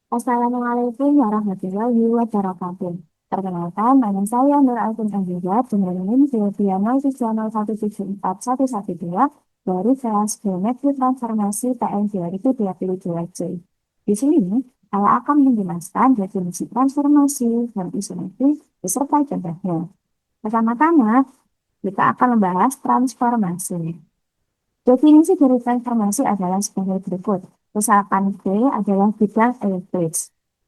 Assalamualaikum warahmatullahi wabarakatuh. Perkenalkan, nama saya Nur Alvin Anggita dengan NIM 170174112 dari kelas Geometri Transformasi PN 2022C. Di sini, saya akan menjelaskan definisi transformasi dan isometri beserta contohnya. Pertama-tama, kita akan membahas transformasi. Definisi dari transformasi adalah sebagai berikut. Misalkan V adalah bidang elektrik.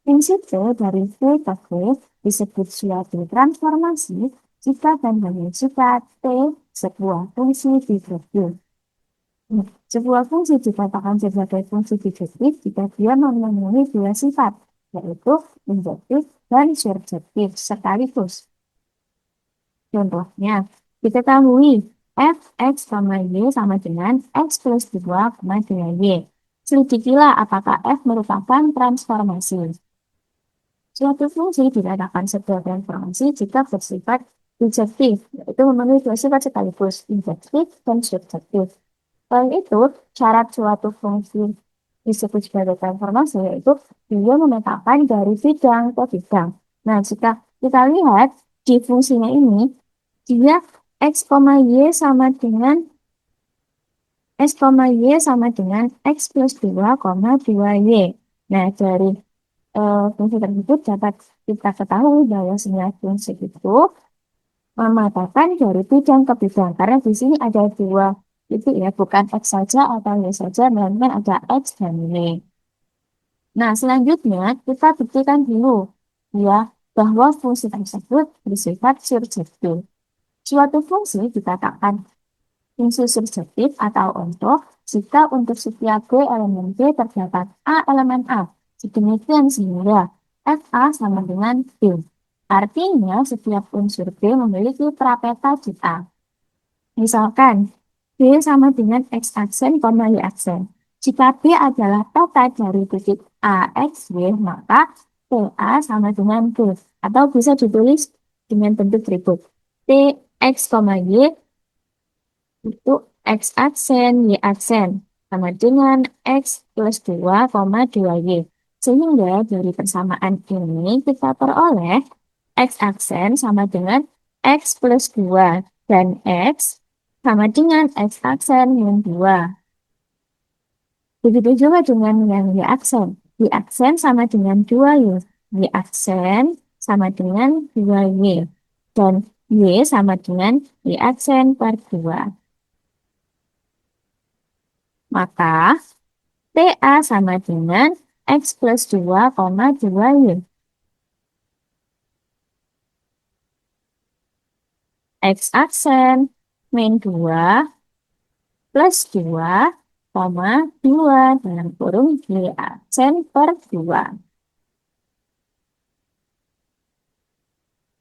Prinsip V dari V ke V disebut suatu transformasi jika dan hanya jika T sebuah fungsi bijektif. Sebuah fungsi dikatakan sebagai fungsi bijektif jika dia memenuhi dua sifat, yaitu injektif dan surjektif sekaligus. Contohnya, diketahui fx, y sama dengan x plus 2, 2y. Selidikilah apakah f merupakan transformasi. Suatu fungsi dikatakan sebuah transformasi jika bersifat bijektif, yaitu memenuhi dua sifat sekaligus, injektif dan surjektif. Selain itu, syarat suatu fungsi disebut sebagai transformasi, yaitu dia memetakan dari bidang ke bidang. Nah, jika kita lihat di fungsinya ini, dia x, y sama dengan x plus 2, 2y. Nah, dari fungsi tersebut dapat kita ketahui bahwa sebenarnya fungsi itu memetakan dari bidang ke bidang. Karena di sini ada dua, itu ya, bukan x saja atau y saja, melainkan ada x dan y. Nah, selanjutnya kita buktikan dulu ya bahwa fungsi tersebut bersifat surjektif. Suatu fungsi dikatakan fungsi surjektif atau onto jika untuk setiap B elemen B terdapat A elemen A. Sedemikian sehingga FA sama dengan B. Artinya setiap unsur B memiliki prapeta di A. Misalkan B sama dengan X aksen, Y aksen. Jika B adalah peta dari titik A, X, Y, maka PA sama dengan B. Atau bisa ditulis dengan bentuk tribut. T, X, Y itu X aksen, Y aksen. Sama dengan X plus 2, 2Y. Sehingga dari persamaan ini kita peroleh X aksen sama dengan X plus 2. Dan X sama dengan X aksen min 2. Begitu juga dengan yang Y aksen. Y aksen sama dengan 2Y. Y aksen sama dengan 2Y. Dan Y sama dengan Y aksen per 2. Maka TA sama dengan X plus 2, 2Y. X aksen min 2 plus 2, 2 dalam kurung Y aksen per 2.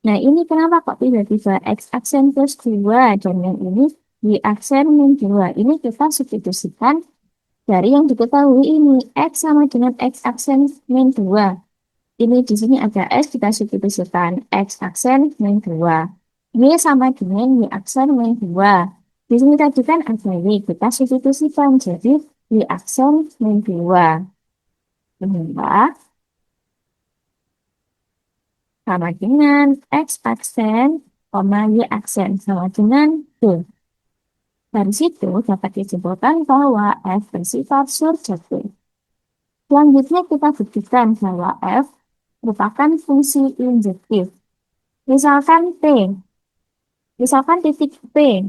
Nah, ini kenapa kok tiba-tiba X aksen plus 2 dan yang ini Y aksen min 2. Ini kita substitusikan dari yang diketahui ini. X sama dengan X aksen min 2. Ini di sini ada S, kita substitusikan X aksen min 2. Y sama dengan Y aksen min 2. Di sini tadi kan ada Y, kita substitusikan jadi Y aksen min 2. Sehingga sama dengan X aksen, Y aksen sama dengan B. Dari situ dapat disimpulkan bahwa F bersifat surjektif. Selanjutnya kita buktikan bahwa F merupakan fungsi injektif. Misalkan P, misalkan titik P,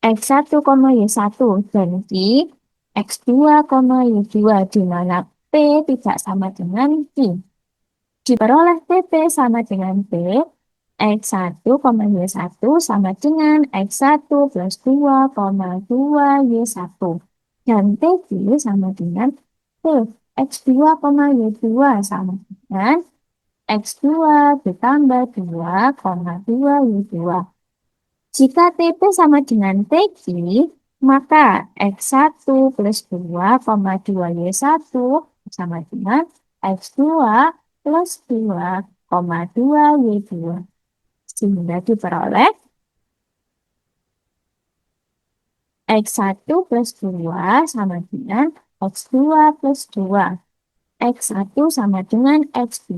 X1, Y1, dan di X2, Y2, di mana P tidak sama dengan Q. Diperoleh TP sama dengan P, X1, Y1 sama dengan X1 plus 2, 2Y1. Dan TP sama dengan P, X2, Y2 sama dengan X2 ditambah 2, 2Y2. Jika TP sama dengan TQ, maka X1 plus 2, 2Y1 sama dengan X2 plus 2, 2Y2. Sehingga diperoleh X1 plus 2 sama dengan X2 plus 2. X1 sama dengan X2.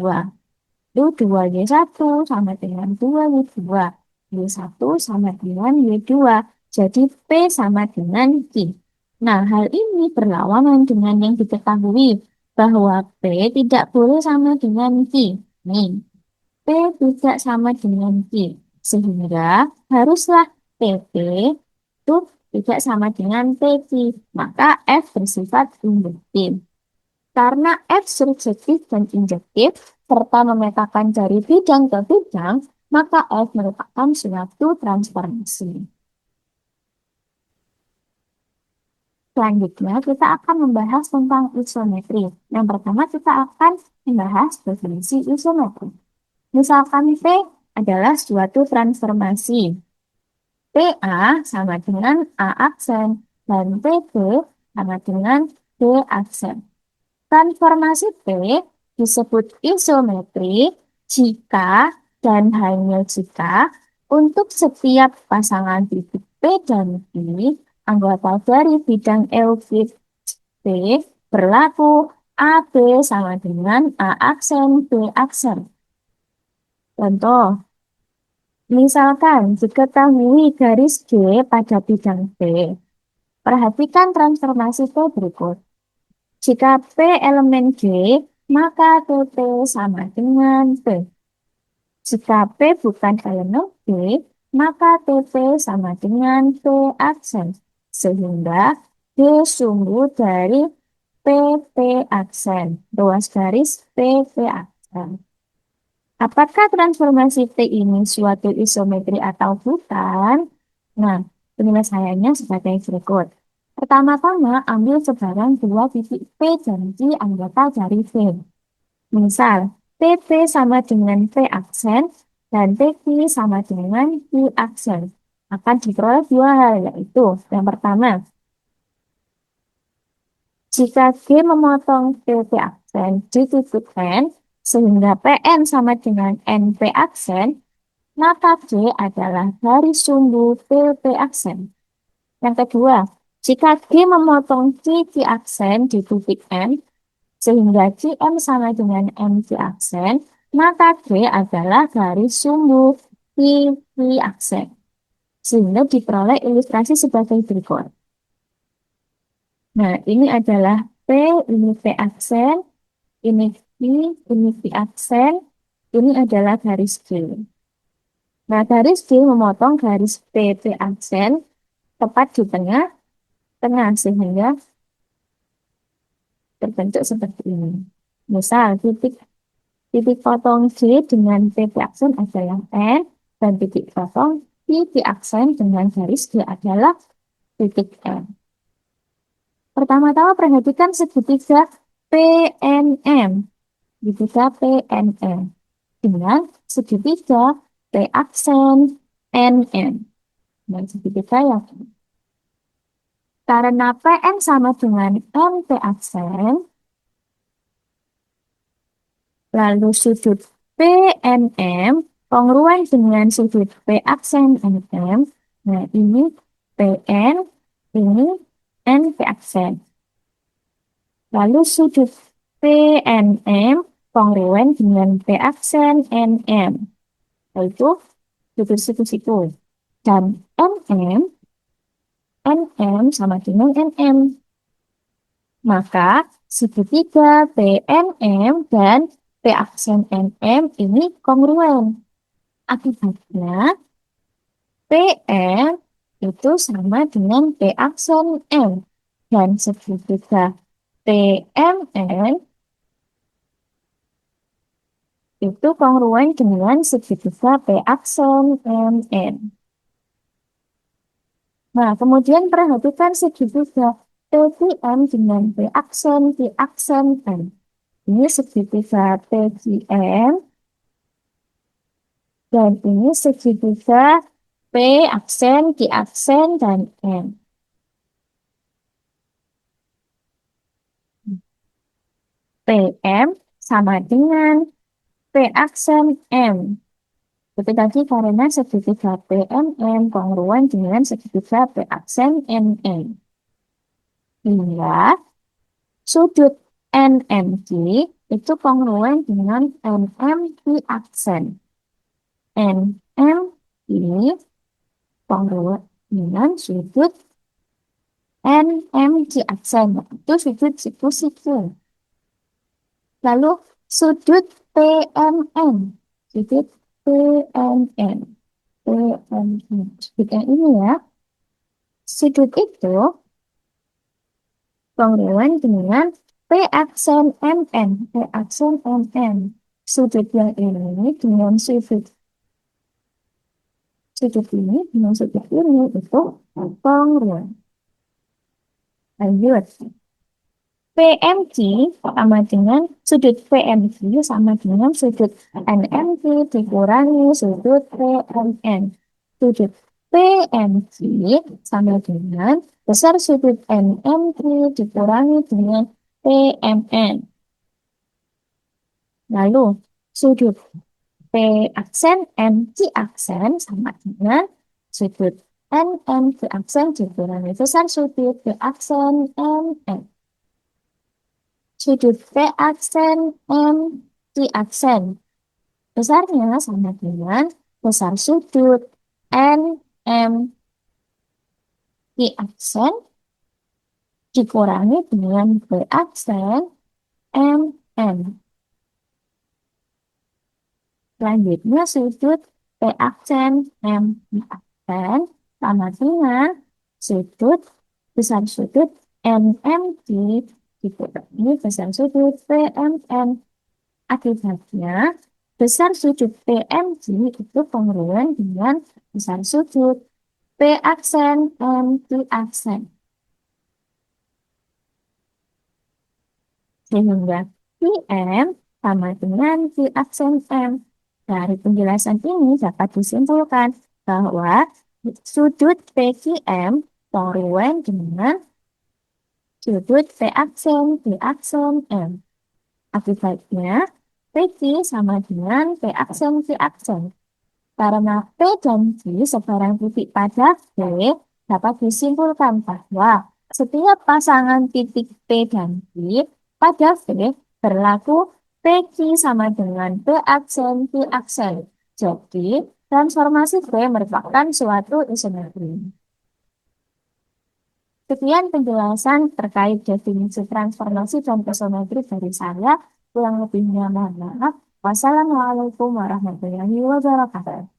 Lalu 2Y1 sama dengan 2Y2. Y1 sama dengan Y2. Jadi P sama dengan Q. Nah, hal ini berlawanan dengan yang diketahui bahwa P tidak boleh sama dengan Q. Nih, P tidak sama dengan Q. Sehingga haruslah PP itu tidak sama dengan PQ. Maka F bersifat induktif. Karena F surjektif dan injektif, serta memetakan dari bidang ke bidang, maka F merupakan suatu transformasi. Selanjutnya, kita akan membahas tentang isometri. Yang pertama, kita akan membahas definisi isometri. Misalkan P adalah suatu transformasi. PA sama dengan A aksen, dan PP sama dengan B aksen. Transformasi P disebut isometri jika dan hanya jika untuk setiap pasangan titik P dan Q, anggota dari bidang Euclid P berlaku AB sama dengan A aksen B aksen. Contoh, misalkan diketahui garis G pada bidang P, perhatikan transformasi P berikut. Jika P elemen G, maka TP sama dengan P. Jika P bukan elemen G, maka TP sama dengan P aksen. Sehingga G sumbu dari PP aksen. Ruas garis PP aksen. Apakah transformasi T ini suatu isometri atau bukan? Nah, penyelesaiannya sebagai berikut. Pertama-tama, ambil sebarang dua titik P dan Q anggota dari V. Misal, TP sama dengan P aksen dan TQ sama dengan Q aksen. Akan diperoleh dua hal, yaitu yang pertama, jika G memotong TP aksen di titik N, sehingga PN sama dengan NP aksen, maka G adalah garis sumbu PP aksen. Yang kedua, jika G memotong Q aksen di titik N, sehingga QM sama dengan MC aksen, maka G adalah garis sumbu QQ aksen. Sehingga diperoleh ilustrasi sebagai berikut. Nah, ini adalah P, ini P aksen, ini Q, ini P aksen, ini adalah garis G. Nah, garis G memotong garis P aksen tepat di tengah sehingga terbentuk seperti ini. Misal, titik potong G dengan PP aksen adalah N, dan titik potong PP aksen dengan garis G adalah titik N. Pertama-tama perhatikan segitiga PNM, segitiga PNM, dengan segitiga P aksen NM. Dan segitiga yang ini. Karena PN sama dengan NP aksen, lalu sudut PNM kongruen dengan sudut P aksen NM. Nah, ini PN, ini NP aksen. Lalu sudut PNM kongruen dengan P aksen NM. Yaitu sudut situ-situ. Dan NM sama dengan NM. Maka segitiga PNM dan P aksen NM ini kongruen. Akibatnya PM itu sama dengan P aksen M. Dan segitiga PMN itu kongruen dengan segitiga P aksen MN. Nah, kemudian perhatikan segitiga PQM dengan P aksen M. Ini segitiga PQM dan ini segitiga P aksen, Q aksen, dan M. PM sama dengan P aksen M. Itu tadi karena segitiga PMM kongruen dengan segitiga P aksen MM. Hingga sudut NMG itu kongruen dengan NMG aksen. NMG kongruen dengan sudut NMG aksen, itu sudut siku-siku. Lalu sudut PMN, sudut PMN, PMN, sudut yang ini ya. Sudut itu kongruen dengan P aksen MN, P aksen MN. Sudut yang ini dengan sudut ini dengan sudut ini itu kongruen. Lanjut. PMQ sama dengan sudut PMQ sama dengan sudut NMQ dikurangi sudut PMN. Sudut PMQ sama dengan besar sudut NMQ dikurangi dengan PMN. Lalu sudut P aksen MQ aksen sama dengan sudut NMQ aksen dikurangi besar sudut P aksen MN. Sudut P aksen M Q aksen besarnya sama dengan besar sudut N M Q aksen dikurangi dengan P aksen M N. Selanjutnya sudut P aksen M Q aksen sama dengan sudut besar sudut N M Q dikurangi besar sudut PMN. Akibatnya, besar sudut PMG itu kongruen dengan besar sudut P aksen M Q aksen. Sehingga PM sama dengan Q aksen M. Dari penjelasan ini dapat disimpulkan bahwa sudut PQM kongruen dengan sudut P aksen M. Akibatnya, PQ sama dengan P aksen Q aksen. Karena P dan Q sebarang titik pada P, dapat disimpulkan bahwa setiap pasangan titik P dan Q pada V berlaku PQ sama dengan P aksen Q aksen. Jadi, transformasi V merupakan suatu isometri. Sekian penjelasan terkait definisi transformasi dan isometri dari saya. Kurang lebihnya mohon maaf. Wassalamualaikum warahmatullahi wabarakatuh.